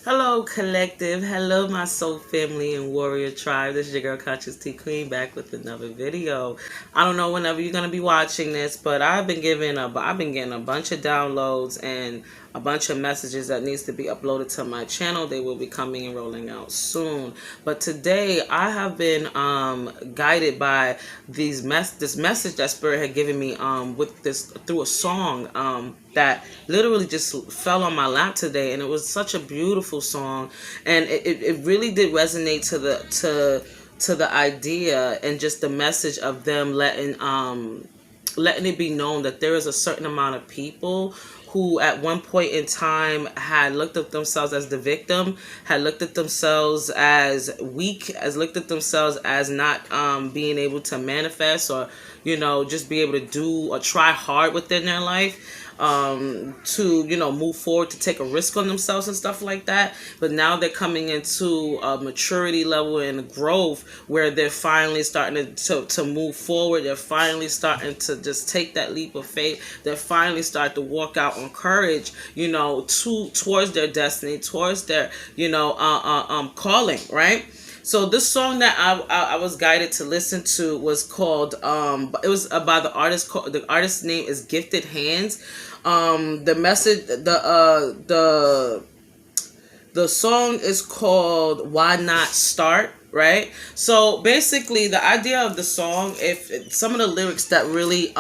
Hello, collective. Hello, my soul family and warrior tribe. This is your girl, Consciousteaqueen, back with another video. I don't know whenever you're gonna be watching this, but I've been getting a bunch of downloads and a bunch of messages that needs to be uploaded to my channel. They will be coming and rolling out soon. But today, I have been guided by this message that Spirit had given me with this through a song that literally just fell on my lap today, and it was such a beautiful song, and it really did resonate to the idea and just the message of them letting it be known that there is a certain amount of people who at one point in time had looked at themselves as the victim, had looked at themselves as weak, as looked at themselves as not being able to manifest or, just be able to do or try hard within their life. To move forward, to take a risk on themselves and stuff like that. But now they're coming into a maturity level and growth where they're finally starting to move forward. They're finally starting to just take that leap of faith. They're finally starting to walk out on courage, towards their destiny, towards their calling, right? So this song that I was guided to listen to was called it was by the artist. The artist's name is Gifted Hands. The message, the song is called Why Not Start, right? So basically the idea of the song, if some of the lyrics that really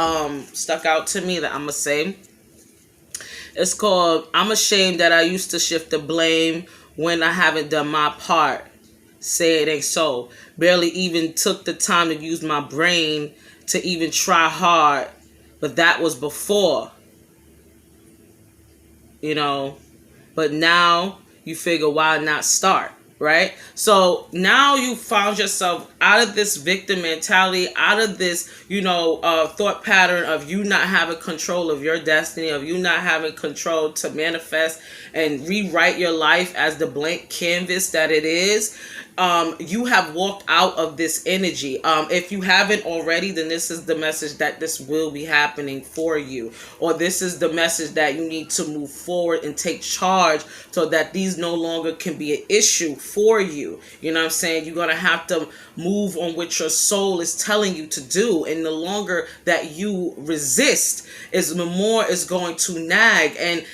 stuck out to me that I'm gonna say, it's called I'm ashamed that I used to shift the blame when I haven't done my part. Say it ain't so. Barely even took the time to use my brain to even try hard. But that was before. But now you figure why not start, right? So now you found yourself out of this victim mentality, out of this, thought pattern of you not having control of your destiny, of you not having control to manifest and rewrite your life as the blank canvas that it is. You have walked out of this energy. If you haven't already, then this is the message that this will be happening for you. Or this is the message that you need to move forward and take charge so that these no longer can be an issue for you. You know what I'm saying? You're going to have to move on what your soul is telling you to do. And the longer that you resist, the more is going to nag and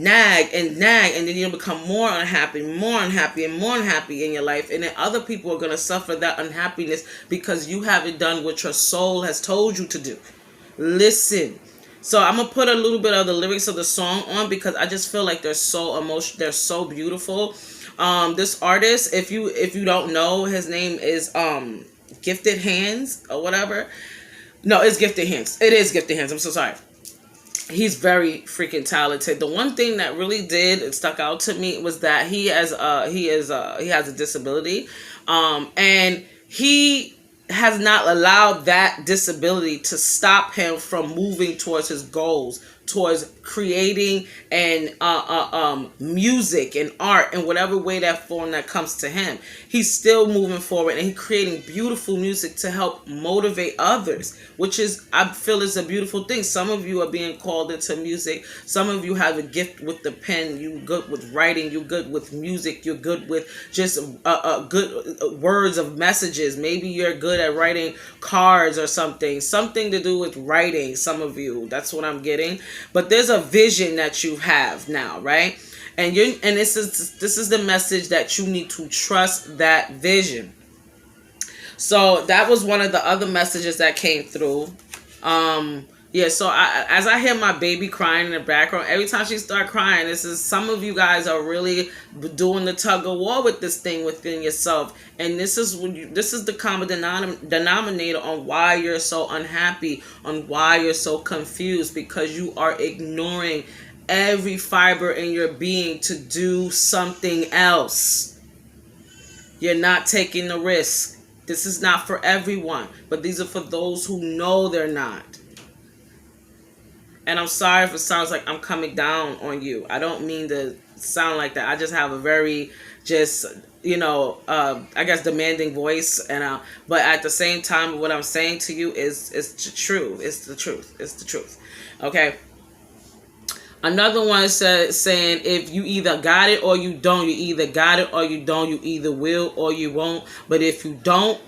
nag and nag. And then you'll become more unhappy and more unhappy in your life. And then other people are going to suffer that unhappiness because you haven't done what your soul has told you to do. Listen. So I'm going to put a little bit of the lyrics of the song on because I just feel like they're so emotional. They're so beautiful. This artist, if you don't know, his name is Gifted Hands or whatever. No, it's Gifted Hands. It is Gifted Hands. I'm so sorry. He's very freaking talented. The one thing that really stuck out to me was that he has a disability, and he has not allowed that disability to stop him from moving towards his goals, towards creating and music and art in whatever way that form that comes to him. He's still moving forward and he's creating beautiful music to help motivate others, which is, I feel, is a beautiful thing. Some of you are being called into music. Some of you have a gift with the pen. You're good with writing. You're good with music. You're good with just good words of messages. Maybe you're good at writing cards or something to do with writing. Some of you, that's what I'm getting. But there's a vision that you have now, right? And this is the message that you need to trust that vision. So that was one of the other messages that came through. So as I hear my baby crying in the background, every time she starts crying, some of you guys are really doing the tug of war with this thing within yourself. And this is the common denominator on why you're so unhappy, on why you're so confused, because you are ignoring every fiber in your being to do something else. You're not taking the risk. This is not for everyone, but these are for those who know they're not. And I'm sorry if it sounds like I'm coming down on you. I don't mean to sound like that. I just have a very I guess demanding voice, but at the same time, what I'm saying to you is the truth. It's the truth. Okay. Another one says saying if you either got it or you don't, you either got it or you don't, you either will or you won't. But if you don't,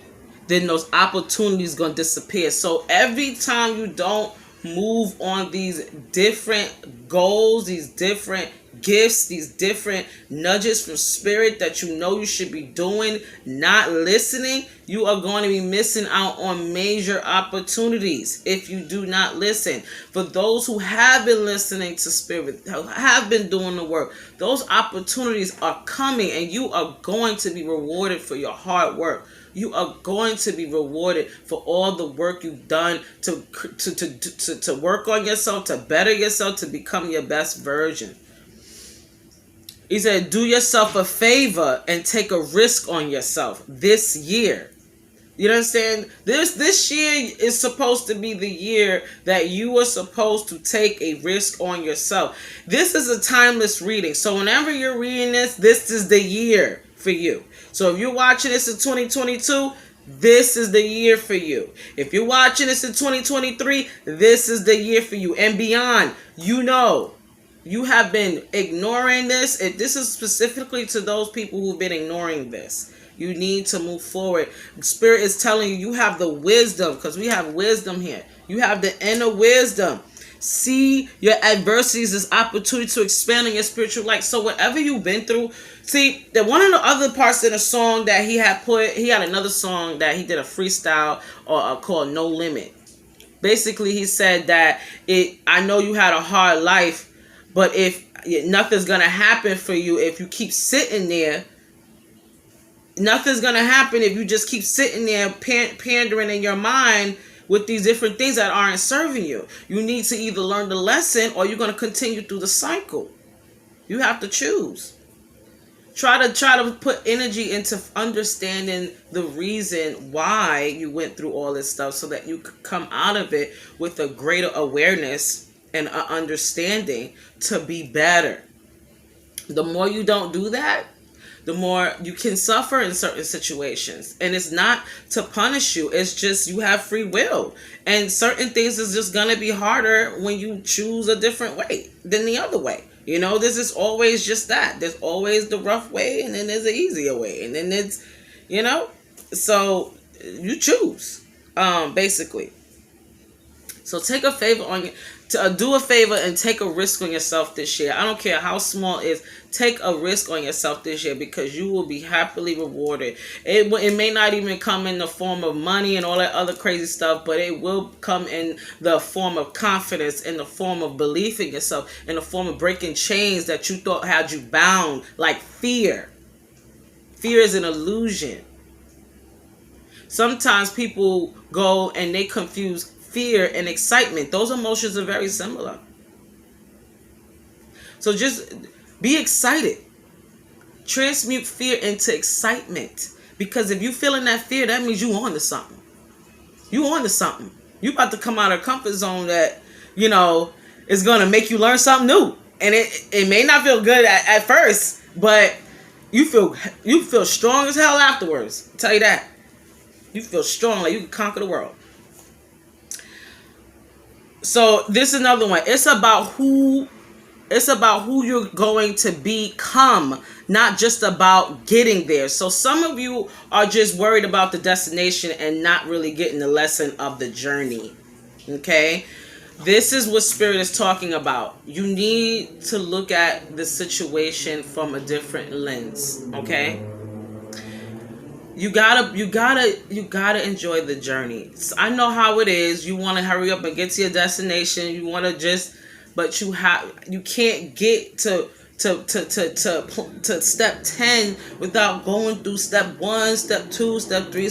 then those opportunities gonna disappear. So every time you don't move on these different goals, these different gifts, these different nudges from spirit that you know you should be doing, not listening, you are going to be missing out on major opportunities if you do not listen. For those who have been listening to spirit, who have been doing the work, those opportunities are coming and you are going to be rewarded for your hard work. You are going to be rewarded for all the work you've done to work on yourself, to better yourself, to become your best version. He said, do yourself a favor and take a risk on yourself this year. You understand? This year is supposed to be the year that you are supposed to take a risk on yourself. This is a timeless reading. So whenever you're reading this is the year for you. So if you're watching this in 2022, this is the year for you. If you're watching this in 2023, this is the year for you and beyond. You know, you have been ignoring this. This is specifically to those people who've been ignoring this. You need to move forward. Spirit is telling you, you have the wisdom, because we have wisdom here. You have the inner wisdom. See your adversities as opportunity to expand on your spiritual life. So whatever you've been through, see that one of the other parts in the song that he had another song that he did a freestyle or called No Limit. Basically, he said that I know you had a hard life, but if nothing's gonna happen for you if you keep sitting there. Nothing's gonna happen if you just keep sitting there pandering in your mind with these different things that aren't serving you. You need to either learn the lesson or you're going to continue through the cycle. You have to choose. Try to put energy into understanding the reason why you went through all this stuff so that you could come out of it with a greater awareness and an understanding to be better. The more you don't do that, the more you can suffer in certain situations. And it's not to punish you. It's just you have free will. And certain things is just going to be harder when you choose a different way than the other way. You know, this is always just that. There's always the rough way and then there's an easier way. And then it's, you know, so you choose, basically. So take a favor on do a favor and take a risk on yourself this year. I don't care how small it is. Take a risk on yourself this year because you will be happily rewarded. It may not even come in the form of money and all that other crazy stuff, but it will come in the form of confidence, in the form of belief in yourself, in the form of breaking chains that you thought had you bound, like fear. Fear is an illusion. Sometimes people go and they confuse fear and excitement. Those emotions are very similar. So just be excited. Transmute fear into excitement. Because if you're feeling that fear, that means you on to something. You on to something. You about to come out of a comfort zone that, you know, is going to make you learn something new. And it may not feel good at first, but you feel strong as hell afterwards. I'll tell you that. You feel strong, like you can conquer the world. So this is another one. It's about who you're going to become, not just about getting there. So some of you are just worried about the destination and not really getting the lesson of the journey. Okay? This is what Spirit is talking about. You need to look at the situation from a different lens. Okay? You gotta enjoy the journey. I know how it is. You want to hurry up and get to your destination. You want to but you can't get to step 10 without going through step 1, step 2, step 3,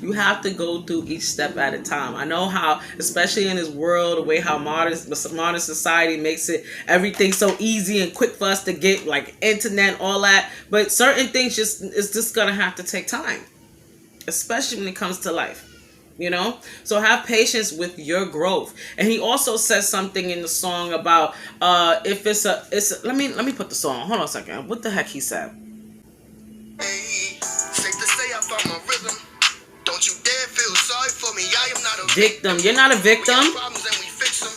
you have to go through each step at a time. I know how, especially in this world, the way how modern society makes everything so easy and quick for us to get, like internet, all that. But certain things it's just gonna have to take time, especially when it comes to life. You know, so have patience with your growth. And he also says something in the song about if let me put the song. Hold on a second. What the heck he said? Hey, safe to say I found my rhythm. Don't you dare feel sorry for me. I am not a victim. You're not a victim.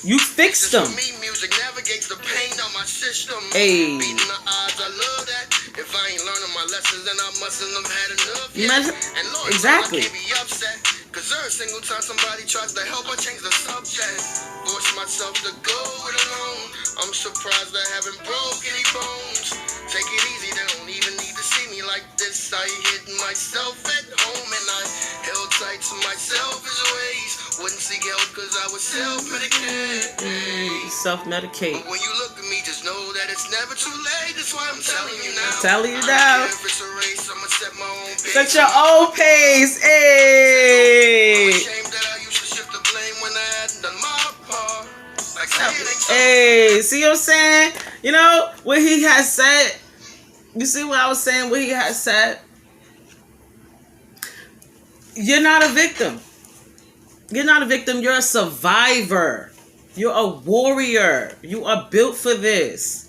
You fixed them. negates the pain of my system. Hey. Beating the odds, I love that. If I ain't learning my lessons, then I mustn't have had enough yet. And Lord, exactly. I can't be upset. Cause every single time somebody tries to help, I change the subject. Force myself to go it alone. I'm surprised I haven't broke any bones. Take it easy, they don't even need to see me like this. I hid myself at home and I held tight to my selfish ways. Wouldn't seek help cause I was self-medicated. Self-medicate. But when you look at me, just know that it's never too late. That's why I'm telling you now. Telling you now. If it's a race, I'ma set my own pace. Set your own pace. Hey. I'm ashamed that I used to shift the blame when I hadn't done my part. Like hey, see what I'm saying? You know what he has said? You see what I was saying? What he has said? You're not a victim. You're not a victim. You're a survivor. You're a warrior. You are built for this.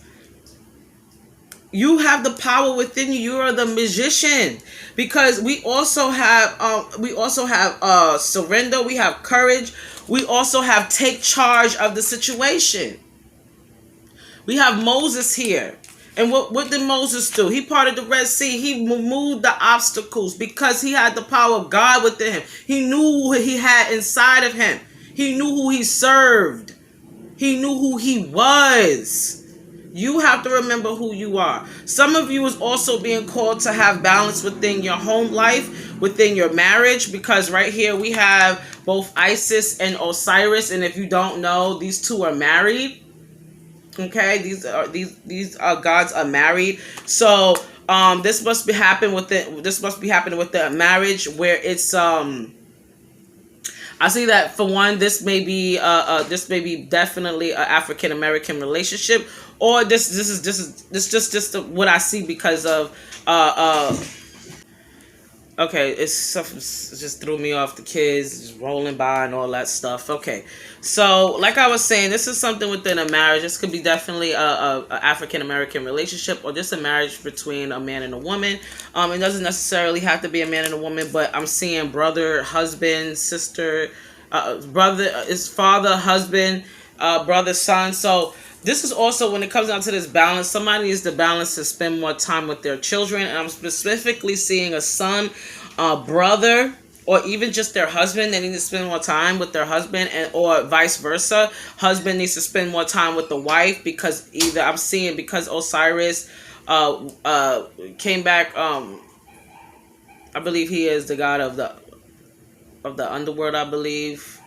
You have the power within you. You are the magician. Because we also have surrender. We have courage. We also have take charge of the situation. We have Moses here. And what did Moses do? He parted the Red Sea. He removed the obstacles because he had the power of God within him. He knew what he had inside of him. He knew who he served. He knew who he was. You have to remember who you are. Some of you is also being called to have balance within your home life, within your marriage, because right here we have both Isis and Osiris, and if you don't know, these two are married. Okay, these gods are married. So this must be happening with the marriage where it's I see that for one, this may be definitely an African American relationship, or this is just what I see because of okay, it just threw me off. The kids just rolling by and all that stuff. Okay, so like I was saying, this is something within a marriage. This could be definitely a African American relationship, or just a marriage between a man and a woman. It doesn't necessarily have to be a man and a woman, but I'm seeing brother, husband, sister, brother, is father, husband, brother, son. So this is also, when it comes down to this balance, somebody needs to balance to spend more time with their children. And I'm specifically seeing a son, brother, or even just their husband. They need to spend more time with their husband, and or vice versa. Husband needs to spend more time with the wife, because either I'm seeing, because Osiris came back. I believe he is the god of the underworld, I believe,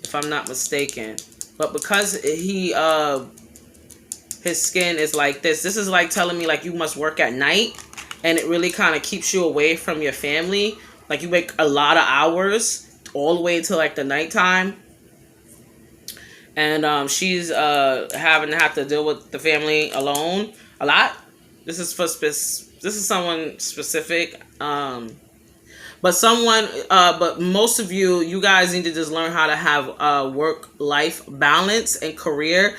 if I'm not mistaken. But because he his skin is like this is like telling me like you must work at night, and it really kind of keeps you away from your family. Like you make a lot of hours all the way until like the nighttime, and she's having to have to deal with the family alone a lot. This is someone specific. But most of you guys need to just learn how to have work-life balance and career,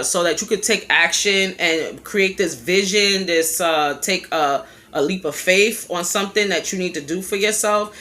so that you could take action and create this vision, take a leap of faith on something that you need to do for yourself,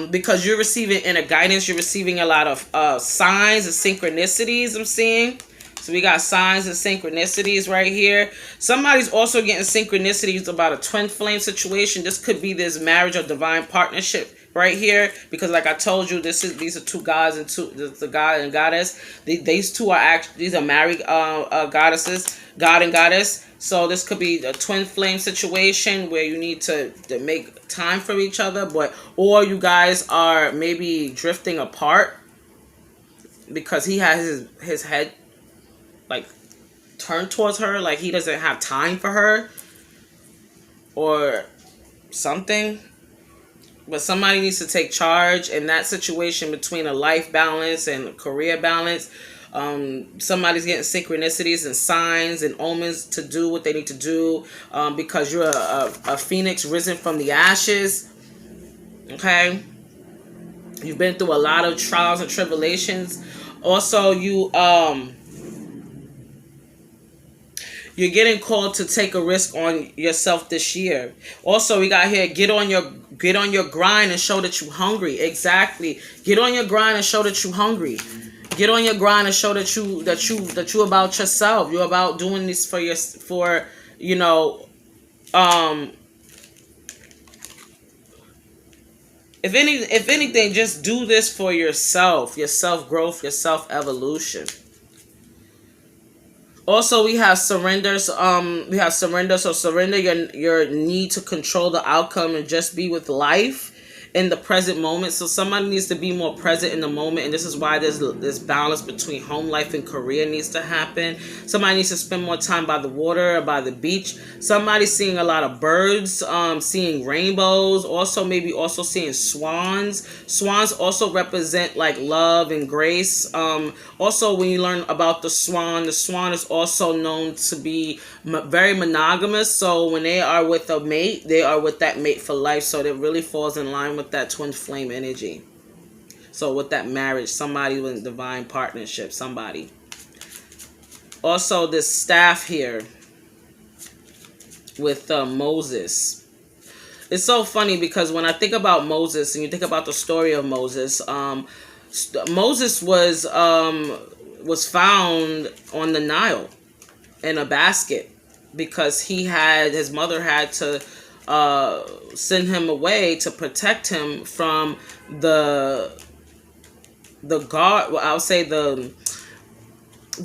because you're receiving inner guidance. You're receiving a lot of signs and synchronicities, I'm seeing. So we got signs and synchronicities right here. Somebody's also getting synchronicities about a twin flame situation. This could be this marriage or divine partnership right here, because like I told you, these are two gods and the god and goddess. These two are these are married goddesses, god and goddess. So this could be a twin flame situation where you need to make time for each other, or you guys are maybe drifting apart because he has his head like turned towards her, like he doesn't have time for her or something. But somebody needs to take charge in that situation between a life balance and a career balance. Somebody's getting synchronicities and signs and omens to do what they need to do, because you're a phoenix risen from the ashes. Okay, you've been through a lot of trials and tribulations. Also, you're getting called to take a risk on yourself this year. Also, we got here, get on your grind and show that you're hungry. Exactly. Get on your grind and show that you're hungry. Get on your grind and show that you about yourself. You're about doing this for you know, if anything, just do this for yourself, your self growth, your self evolution. Also, we have surrenders. We have surrender. So surrender your need to control the outcome and just be with life in the present moment. So somebody needs to be more present in the moment, and this is why there's this balance between home life and career needs to happen. Somebody needs to spend more time by the water or by the beach. Somebody's seeing a lot of birds, seeing rainbows, also maybe also seeing swans. Swans also represent like love and grace. Also, when you learn about the swan is also known to be very monogamous. So when they are with a mate, they are with that mate for life. So it really falls in line with that twin flame energy. So with that marriage, somebody with divine partnership, somebody. Also, this staff here with Moses. It's so funny because when I think about Moses and you think about the story of Moses, Moses was found on the Nile in a basket because his mother had to send him away to protect him from the guard. Well, I'll say the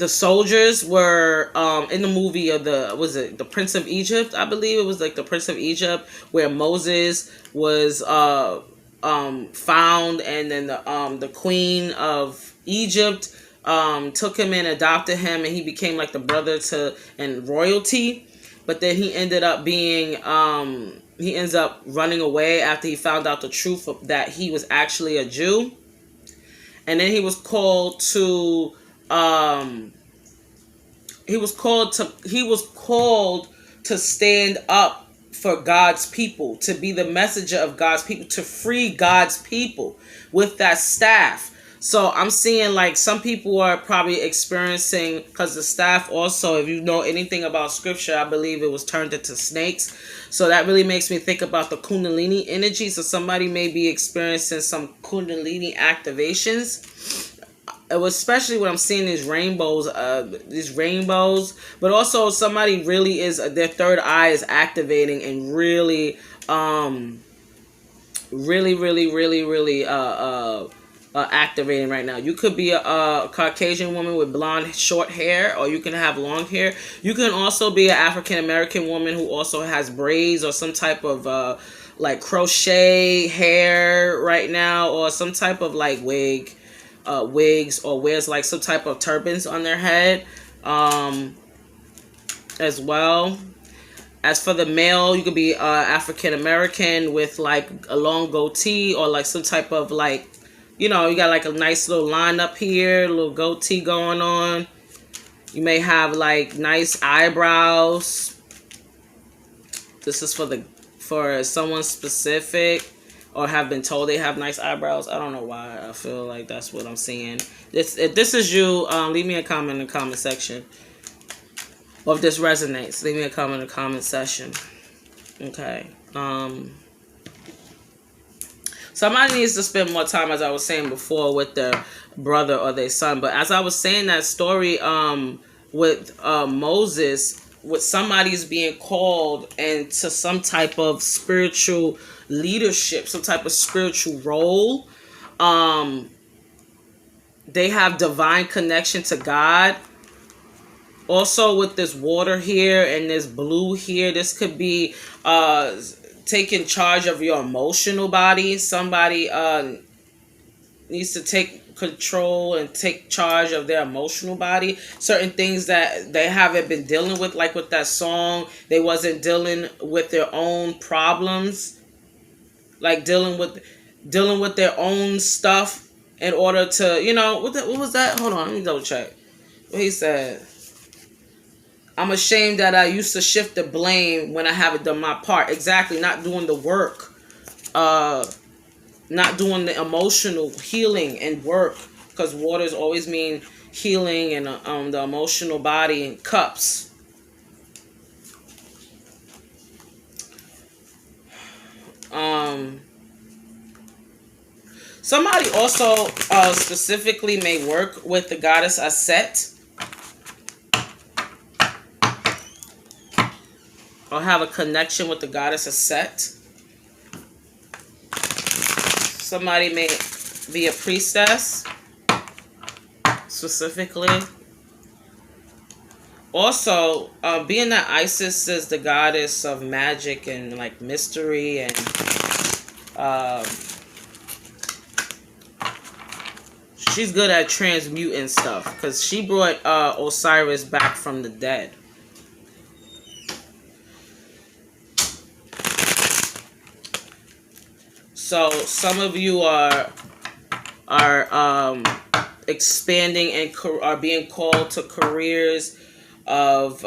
soldiers were in the movie of the Prince of Egypt. I believe it was like the Prince of Egypt where Moses was found, and then the Queen of Egypt took him in, adopted him, and he became like the brother to and royalty. But then he ended up being he ends up running away after he found out the truth that he was actually a Jew. And then he was called to stand up for God's people, to be the messenger of God's people, to free God's people with that staff. So I'm seeing like some people are probably experiencing, because the staff also, if you know anything about scripture, I believe it was turned into snakes. So that really makes me think about the Kundalini energy. So somebody may be experiencing some Kundalini activations. It was especially when I'm seeing these rainbows, but also somebody really is, their third eye is activating and really activating right now. You could be a Caucasian woman with blonde short hair, or you can have long hair. You can also be an African American woman who also has braids or some type of like crochet hair right now, or some type of like wigs, or wears like some type of turbans on their head as well. As for the male, you could be African American with like a long goatee, or like some type of like, you know, you got like a nice little line up here, a little goatee going on. You may have like nice eyebrows. This is for someone specific, or have been told they have nice eyebrows. I don't know why I feel like that's what I'm seeing. If this is you, leave me a comment in the comment section. Or if this resonates, leave me a comment in the comment section. Okay. Somebody needs to spend more time, as I was saying before, with their brother or their son. But as I was saying that story with Moses, with somebody's being called into some type of spiritual leadership, some type of spiritual role. They have divine connection to God. Also with this water here and this blue here, this could be taking charge of your emotional body. Somebody needs to take control and take charge of their emotional body. Certain things that they haven't been dealing with, like with that song, they wasn't dealing with their own problems, like dealing with their own stuff in order to, you know, what was that? Hold on, let me double check what he said. I'm ashamed that I used to shift the blame when I haven't done my part. Exactly, not doing the work, not doing the emotional healing and work, because waters always mean healing, and the emotional body and cups. Somebody also specifically may work with the goddess Aset, or have a connection with the goddess Aset. Somebody may be a priestess, specifically. Also, being that Isis is the goddess of magic and like mystery, and she's good at transmuting stuff, because she brought Osiris back from the dead. So some of you are expanding and are being called to careers of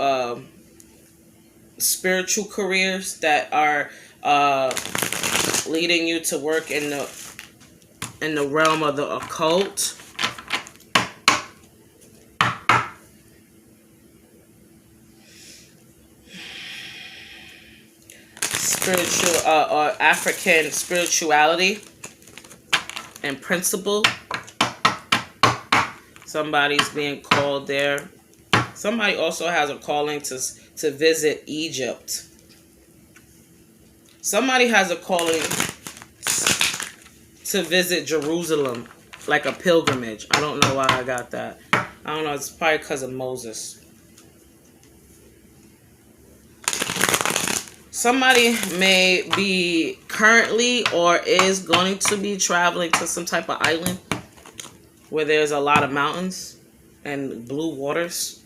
spiritual careers that are leading you to work in the realm of the occult. Spiritual or African spirituality and principle. Somebody's being called there. Somebody also has a calling to visit Egypt. Somebody has a calling to visit Jerusalem, like a pilgrimage. I don't know why I got that. I don't know. It's probably because of Moses. Somebody may be currently or is going to be traveling to some type of island where there's a lot of mountains and blue waters.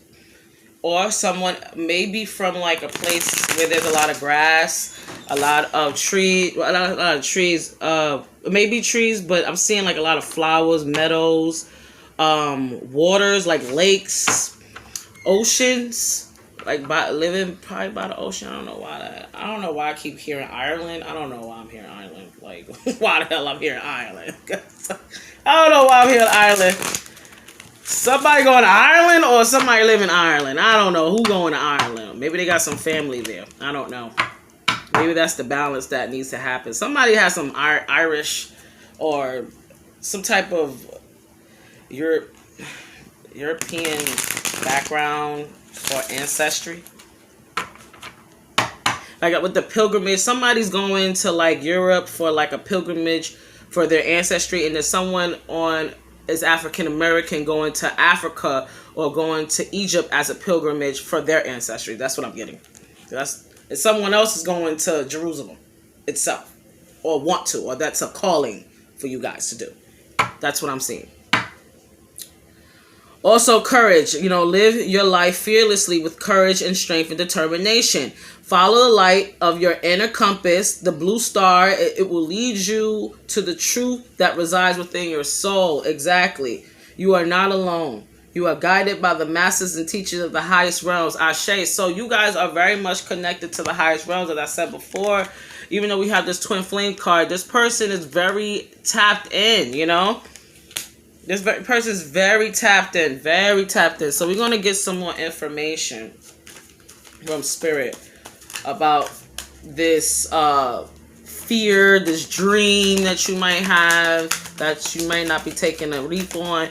Or someone may be from like a place where there's a lot of grass, a lot of trees, a lot of trees, maybe trees, but I'm seeing like a lot of flowers, meadows, waters, like lakes, oceans. Like living probably by the ocean. I don't know why I keep hearing Ireland. I don't know why I'm hearing Ireland. Like, why the hell I'm hearing Ireland? I don't know why I'm hearing Ireland. Somebody going to Ireland or somebody live in Ireland. I don't know who going to Ireland. Maybe they got some family there. I don't know. Maybe that's the balance that needs to happen. Somebody has some Irish or some type of European background or ancestry. Like with the pilgrimage, somebody's going to like Europe for like a pilgrimage for their ancestry, and there's someone is African American going to Africa or going to Egypt as a pilgrimage for their ancestry. That's what I'm getting. And someone else is going to Jerusalem itself, or want to, or that's a calling for you guys to do. That's what I'm seeing. Also, courage. Live your life fearlessly with courage and strength and determination. Follow the light of your inner compass, the blue star. It will lead you to the truth that resides within your soul. Exactly. You are not alone. You are guided by the masters and teachers of the highest realms. Ashe. So you guys are very much connected to the highest realms, as I said before. Even though we have this twin flame card, this person is very tapped in, This person is very tapped in, very tapped in. So we're going to get some more information from Spirit about this fear, this dream that you might have, that you might not be taking a leap on,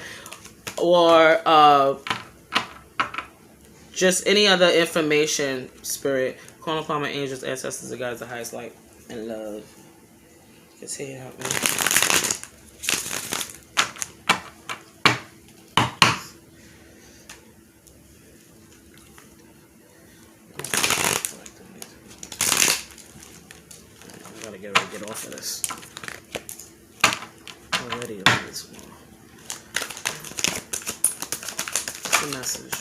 or just any other information, Spirit. Calling upon my angels, ancestors, and guides, the highest light and love. Just here, help me. Get off of this. Already on this one. What's the message?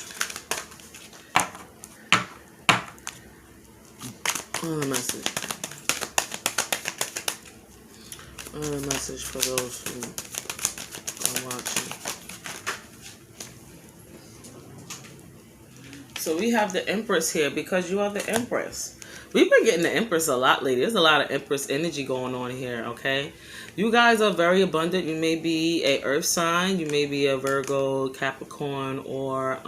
The message for those who are watching. So we have the Empress here because you are the Empress. We've been getting the Empress a lot lately. There's a lot of Empress energy going on here, okay? You guys are very abundant. You may be a Earth sign. You may be a Virgo, Capricorn, or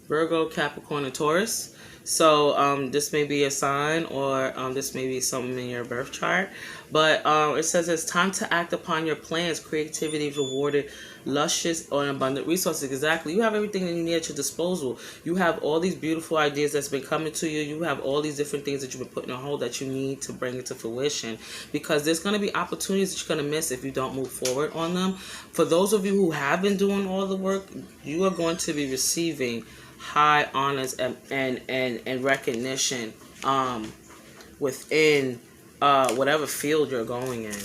Virgo, Capricorn, and Taurus. So this may be a sign, or this may be something in your birth chart. But it says it's time to act upon your plans. Creativity is rewarded, luscious or abundant resources. Exactly. You have everything that you need at your disposal. You have all these beautiful ideas that's been coming to you. You have all these different things that you've been putting on hold that you need to bring into fruition, because there's going to be opportunities that you're going to miss if you don't move forward on them. For those of you who have been doing all the work, you are going to be receiving high honors and recognition within whatever field you're going in.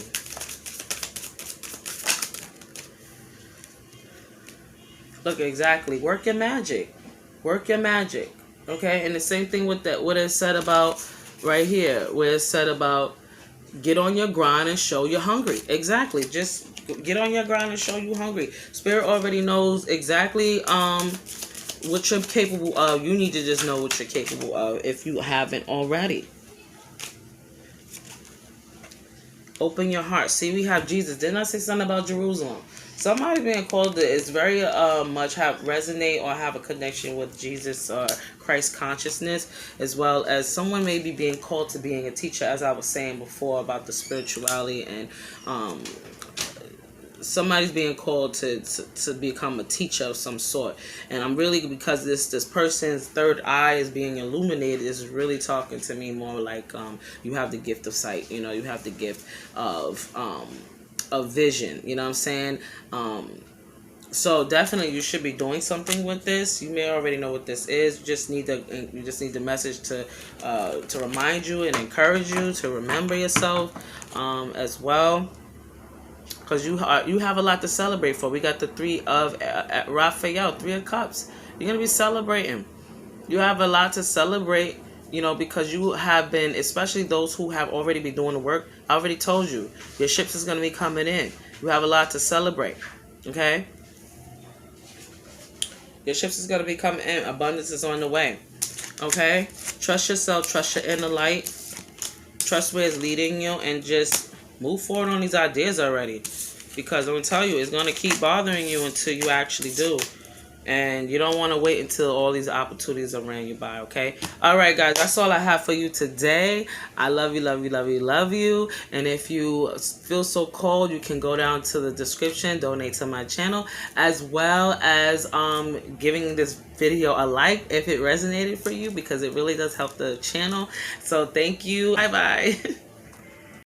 Look, exactly. Work your magic. Work your magic. Okay? And the same thing with that, what it said about right here, where it said about get on your grind and show you're hungry. Exactly. Just get on your grind and show you hungry. Spirit already knows exactly what you're capable of. You need to just know what you're capable of if you haven't already. Open your heart. See, we have Jesus. Didn't I say something about Jerusalem? Somebody being called to is very much have resonate or have a connection with Jesus or Christ consciousness, as well as someone may be being called to being a teacher, as I was saying before about the spirituality, and somebody's being called to become a teacher of some sort. And I'm really, because this person's third eye is being illuminated, is really talking to me more like you have the gift of sight. You know, you have the gift of vision. You know what I'm saying? So definitely you should be doing something with this. You may already know what this is. You just need the message to remind you and encourage you to remember yourself as well. Because you have a lot to celebrate for. We got the three of Raphael, 3 of Cups. You're going to be celebrating. You have a lot to celebrate, you know, because you have been, especially those who have already been doing the work. I already told you, your ships is going to be coming in. You have a lot to celebrate, okay? Your ships is going to be coming in. Abundance is on the way, okay? Trust yourself. Trust your inner light. Trust where it's leading you, and just move forward on these ideas already, because I'm going to tell you, it's going to keep bothering you until you actually do. And you don't want to wait until all these opportunities are ran you by, okay? All right, guys, that's all I have for you today. I love you, love you, love you, love you. And if you feel so called, you can go down to the description, donate to my channel, as well as giving this video a like if it resonated for you, because it really does help the channel. So thank you. Bye-bye.